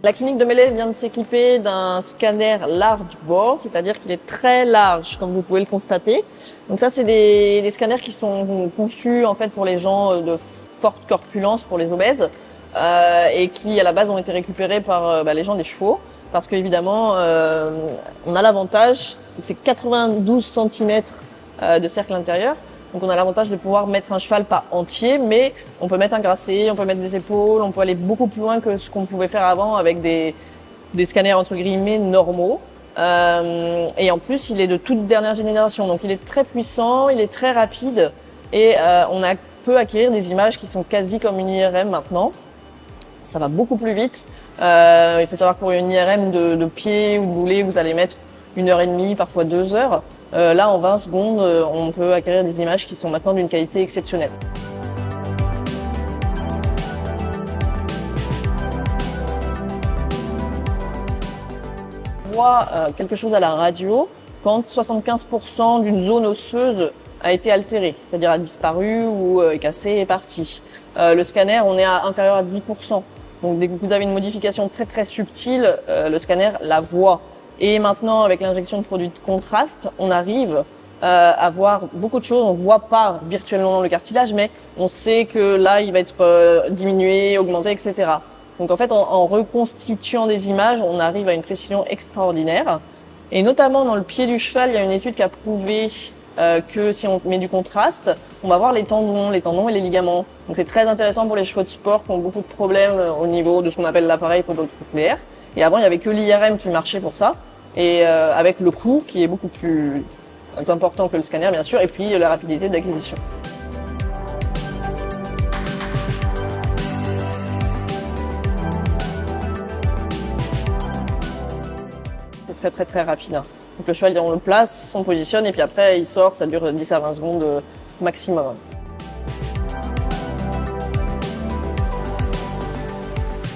La clinique de Melay vient de s'équiper d'un scanner large bore, c'est-à-dire qu'il est très large, comme vous pouvez le constater. Donc ça, c'est des scanners qui sont conçus en fait pour les gens de forte corpulence, pour les obèses, et qui à la base ont été récupérés par les gens des chevaux, parce qu'évidemment, on a l'avantage, il fait 92 cm de cercle intérieur. Donc on a l'avantage de pouvoir mettre un cheval pas entier, mais on peut mettre un grasset, on peut mettre des épaules, on peut aller beaucoup plus loin que ce qu'on pouvait faire avant avec des scanners entre guillemets normaux. Et en plus, il est de toute dernière génération, donc il est très puissant, il est très rapide et on peut acquérir des images qui sont quasi comme une IRM maintenant. Ça va beaucoup plus vite. Il faut savoir que pour une IRM de pied ou de boulet, vous allez mettre 1h30, parfois 2 heures. Là, en 20 secondes, on peut acquérir des images qui sont maintenant d'une qualité exceptionnelle. On voit quelque chose à la radio quand 75% d'une zone osseuse a été altérée, c'est-à-dire a disparu ou est cassée et est partie. Le scanner, on est à inférieur à 10%. Donc dès que vous avez une modification très très subtile, le scanner la voit. Et maintenant, avec l'injection de produits de contraste, on arrive à voir beaucoup de choses. On ne voit pas virtuellement le cartilage, mais on sait que là, il va être diminué, augmenté, etc. Donc en fait, en reconstituant des images, on arrive à une précision extraordinaire. Et notamment dans le pied du cheval, il y a une étude qui a prouvé que si on met du contraste, on va voir les tendons et les ligaments. Donc c'est très intéressant pour les chevaux de sport qui ont beaucoup de problèmes au niveau de ce qu'on appelle l'appareil podotrochléaire. Et avant, il n'y avait que l'IRM qui marchait pour ça. Et avec le coût qui est beaucoup plus important que le scanner, bien sûr, et puis la rapidité d'acquisition. C'est très très très rapide. Donc le cheval, on le place, on positionne, et puis après, il sort, ça dure 10 à 20 secondes maximum.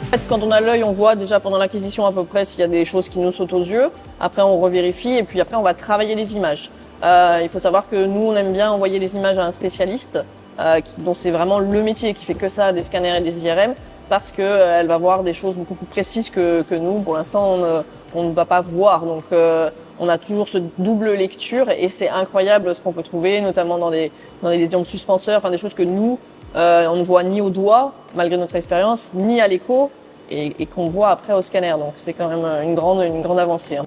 En fait, quand on a l'œil, on voit déjà pendant l'acquisition à peu près s'il y a des choses qui nous sautent aux yeux. Après, on revérifie et puis après, on va travailler les images. Il faut savoir que nous, on aime bien envoyer les images à un spécialiste dont c'est vraiment le métier, qui fait que ça, des scanners et des IRM, parce qu'elle va voir des choses beaucoup plus précises que nous. Pour l'instant, on ne va pas voir. Donc, on a toujours ce double lecture et c'est incroyable ce qu'on peut trouver, notamment dans des lésions de suspenseurs, enfin des choses que nous, on ne voit ni au doigt, malgré notre expérience, ni à l'écho, et qu'on voit après au scanner. Donc c'est quand même une grande avancée.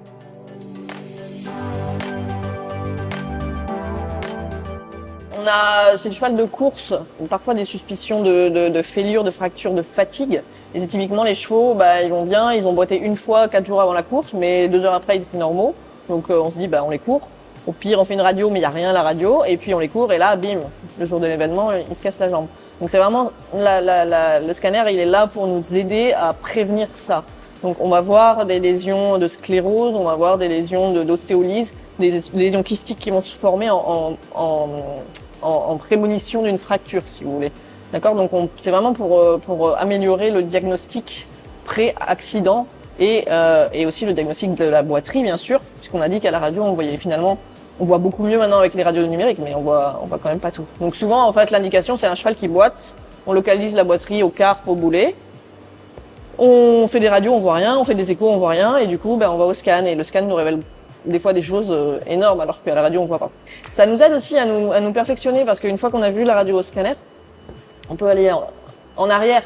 On a, chez le cheval de course, parfois des suspicions de fêlure, de fracture, de fatigue. Et c'est typiquement les chevaux, ils vont bien, ils ont boité une fois 4 jours avant la course, mais 2 heures après ils étaient normaux. Donc on se dit on les court. Au pire, on fait une radio, mais il n'y a rien à la radio, et puis on les court, et là, bim, le jour de l'événement, il se casse la jambe. Donc c'est vraiment, le scanner, il est là pour nous aider à prévenir ça. Donc on va voir des lésions de sclérose, on va voir des lésions d'ostéolyse, des lésions kystiques qui vont se former en prémonition d'une fracture, si vous voulez. D'accord? Donc c'est vraiment pour améliorer le diagnostic pré-accident, et aussi le diagnostic de la boiterie, bien sûr, puisqu'on a dit qu'à la radio, on voit beaucoup mieux maintenant avec les radios numériques, mais on voit quand même pas tout. Donc souvent, en fait, l'indication, c'est un cheval qui boite, on localise la boiterie au carpe, au boulet, on fait des radios, on voit rien, on fait des échos, on voit rien, et du coup, on va au scan, et le scan nous révèle des fois des choses énormes, alors qu'à la radio, on voit pas. Ça nous aide aussi à nous perfectionner, parce qu'une fois qu'on a vu la radio au scanner, on peut aller en arrière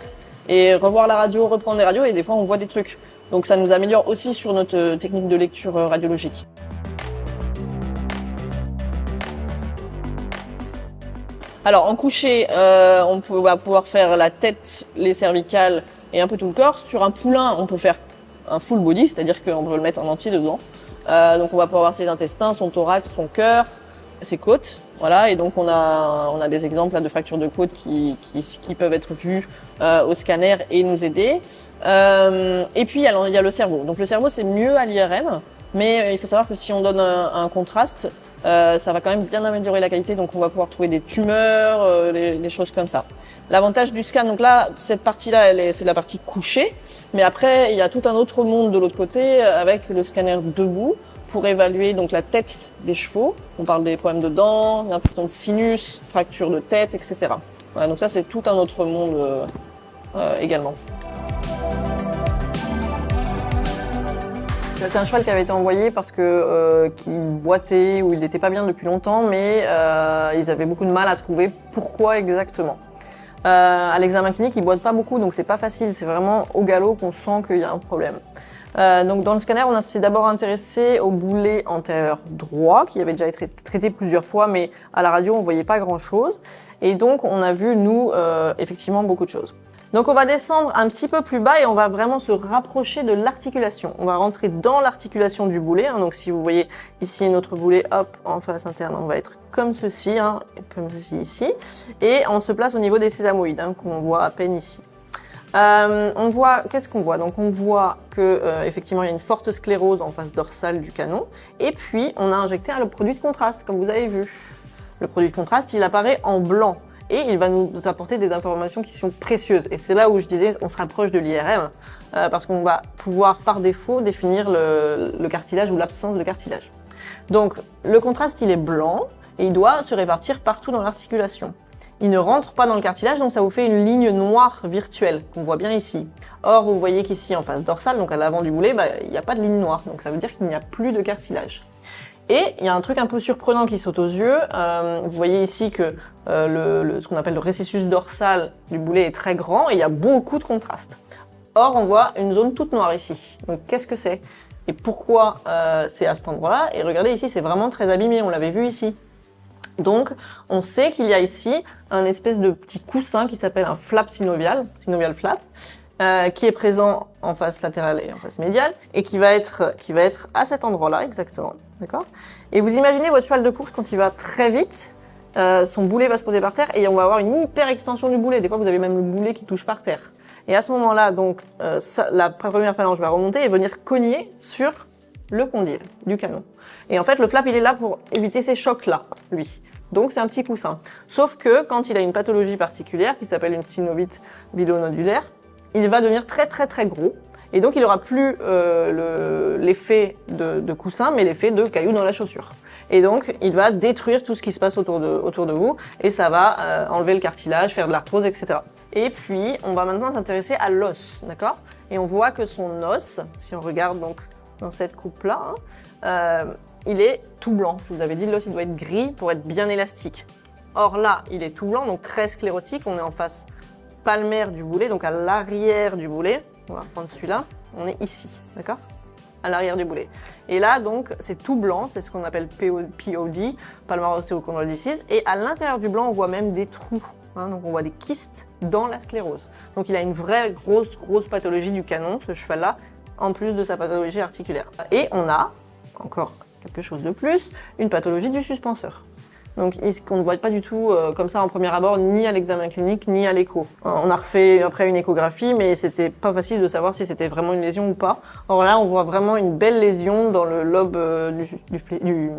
et revoir la radio, reprendre les radios, et des fois, on voit des trucs. Donc ça nous améliore aussi sur notre technique de lecture radiologique. Alors en coucher, on va pouvoir faire la tête, les cervicales et un peu tout le corps. Sur un poulain, on peut faire un full body, c'est-à-dire qu'on peut le mettre en entier dedans. Donc on va pouvoir voir ses intestins, son thorax, son cœur, ses côtes. Voilà, et donc on a des exemples là, de fractures de côtes qui peuvent être vues au scanner et nous aider. Et puis il y a le cerveau. Donc le cerveau, c'est mieux à l'IRM, mais il faut savoir que si on donne un contraste, ça va quand même bien améliorer la qualité. Donc on va pouvoir trouver des tumeurs, des choses comme ça. L'avantage du scan, donc là, cette partie-là, c'est la partie couchée, mais après il y a tout un autre monde de l'autre côté avec le scanner debout pour évaluer donc la tête des chevaux. On parle des problèmes de dents, d'infection de sinus, fracture de tête, etc. Voilà, donc ça c'est tout un autre monde également. C'est un cheval qui avait été envoyé parce que qu'il boitait ou il n'était pas bien depuis longtemps, mais ils avaient beaucoup de mal à trouver pourquoi exactement. À l'examen clinique, il boite pas beaucoup, donc c'est pas facile. C'est vraiment au galop qu'on sent qu'il y a un problème. Donc dans le scanner, on s'est d'abord intéressé au boulet antérieur droit, qui avait déjà été traité plusieurs fois, mais à la radio, on voyait pas grand-chose. Et donc, on a vu, nous, effectivement, beaucoup de choses. Donc on va descendre un petit peu plus bas et on va vraiment se rapprocher de l'articulation. On va rentrer dans l'articulation du boulet. Hein. Donc si vous voyez ici notre boulet, hop, en face interne, on va être comme ceci, hein, comme ceci ici. Et on se place au niveau des sésamoïdes, hein, qu'on voit à peine ici. On voit, qu'est-ce qu'on voit? Donc on voit que effectivement il y a une forte sclérose en face dorsale du canon. Et puis on a injecté le produit de contraste, comme vous avez vu. Le produit de contraste, il apparaît en blanc. Et il va nous apporter des informations qui sont précieuses. Et c'est là où je disais, on se rapproche de l'IRM, parce qu'on va pouvoir par défaut définir le cartilage ou l'absence de cartilage. Donc le contraste, il est blanc et il doit se répartir partout dans l'articulation. Il ne rentre pas dans le cartilage, donc ça vous fait une ligne noire virtuelle, qu'on voit bien ici. Or, vous voyez qu'ici, en face dorsale, donc à l'avant du boulet, il n'y a pas de ligne noire, donc ça veut dire qu'il n'y a plus de cartilage. Et il y a un truc un peu surprenant qui saute aux yeux. Vous voyez ici que ce qu'on appelle le récessus dorsal du boulet est très grand et il y a beaucoup de contraste. Or, on voit une zone toute noire ici. Donc, qu'est-ce que c'est? Et pourquoi c'est à cet endroit-là? Et regardez ici, c'est vraiment très abîmé, on l'avait vu ici. Donc, on sait qu'il y a ici un espèce de petit coussin qui s'appelle un flap synovial flap, qui est présent en face latérale et en face médiale, et qui va être à cet endroit-là exactement, d'accord? Et vous imaginez votre cheval de course quand il va très vite, son boulet va se poser par terre et on va avoir une hyper extension du boulet. Des fois, vous avez même le boulet qui touche par terre. Et à ce moment-là, donc, la première phalange va remonter et venir cogner sur le condyle du canon. Et en fait, le flap, il est là pour éviter ces chocs-là, lui. Donc, c'est un petit coussin. Sauf que quand il a une pathologie particulière qui s'appelle une synovite bilonodulaire, il va devenir très très très gros et donc il n'aura plus l'effet de coussin mais l'effet de caillou dans la chaussure. Et donc il va détruire tout ce qui se passe autour de vous et ça va enlever le cartilage, faire de l'arthrose, etc. Et puis on va maintenant s'intéresser à l'os, d'accord? Et on voit que son os, si on regarde donc dans cette coupe-là, hein, il est tout blanc. Je vous avais dit l'os il doit être gris pour être bien élastique. Or là il est tout blanc donc très sclérotique, on est en face palmaire du boulet, donc à l'arrière du boulet. On va prendre celui-là, on est ici, d'accord? À l'arrière du boulet. Et là, donc, c'est tout blanc, c'est ce qu'on appelle POD, palmar osteochondral disease, et à l'intérieur du blanc, on voit même des trous, hein, donc on voit des kystes dans la sclérose. Donc il a une vraie grosse pathologie du canon, ce cheval-là, en plus de sa pathologie articulaire. Et on a, encore quelque chose de plus, une pathologie du suspenseur. Donc, qu'on ne voit pas du tout comme ça en premier abord, ni à l'examen clinique, ni à l'écho. On a refait après une échographie, mais c'était pas facile de savoir si c'était vraiment une lésion ou pas. Or là, on voit vraiment une belle lésion dans le lobe du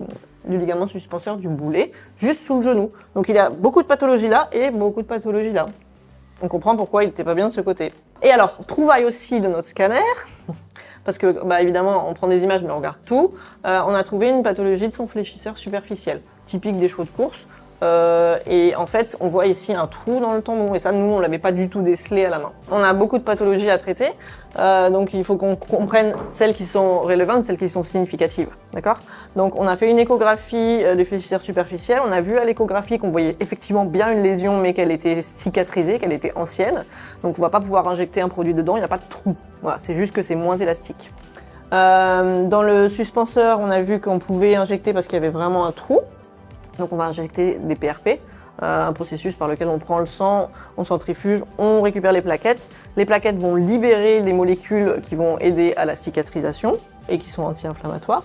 ligament suspenseur du boulet, juste sous le genou. Donc, il y a beaucoup de pathologies là et beaucoup de pathologies là. On comprend pourquoi il n'était pas bien de ce côté. Et alors, trouvaille aussi de notre scanner, parce que, bah, évidemment, on prend des images, mais on regarde tout. On a trouvé une pathologie de son fléchisseur superficiel, typique des chevaux de course. Et en fait, on voit ici un trou dans le tendon. Et ça, nous, on l'avait pas du tout décelé à la main. On a beaucoup de pathologies à traiter. Donc, il faut qu'on comprenne celles qui sont rélevantes, celles qui sont significatives. D'accord? Donc, on a fait une échographie du fléchisseur superficiel. On a vu à l'échographie qu'on voyait effectivement bien une lésion, mais qu'elle était cicatrisée, qu'elle était ancienne. Donc, on va pas pouvoir injecter un produit dedans. Il n'y a pas de trou. Voilà, c'est juste que c'est moins élastique. Dans le suspenseur, on a vu qu'on pouvait injecter parce qu'il y avait vraiment un trou. Donc on va injecter des PRP, un processus par lequel on prend le sang, on centrifuge, on récupère les plaquettes. Les plaquettes vont libérer des molécules qui vont aider à la cicatrisation et qui sont anti-inflammatoires.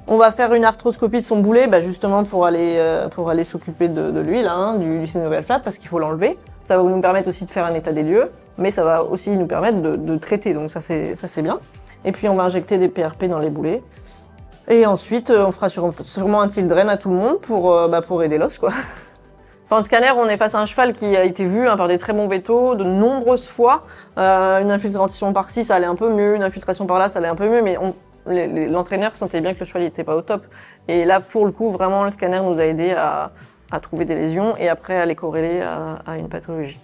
On va faire une arthroscopie de son boulet, bah justement pour aller s'occuper de lui, là, hein, du synovial flap, parce qu'il faut l'enlever. Ça va nous permettre aussi de faire un état des lieux, mais ça va aussi nous permettre de traiter, donc ça c'est bien. Et puis on va injecter des PRP dans les boulets. Et ensuite, on fera sûrement un tilt drain à tout le monde pour aider l'os, quoi. Dans le scanner, on est face à un cheval qui a été vu par des très bons vétos de nombreuses fois. Une infiltration par-ci, ça allait un peu mieux. Une infiltration par-là, ça allait un peu mieux. Mais l'entraîneur sentait bien que le cheval n'était pas au top. Et là, pour le coup, vraiment, le scanner nous a aidé à trouver des lésions et après à les corréler à une pathologie.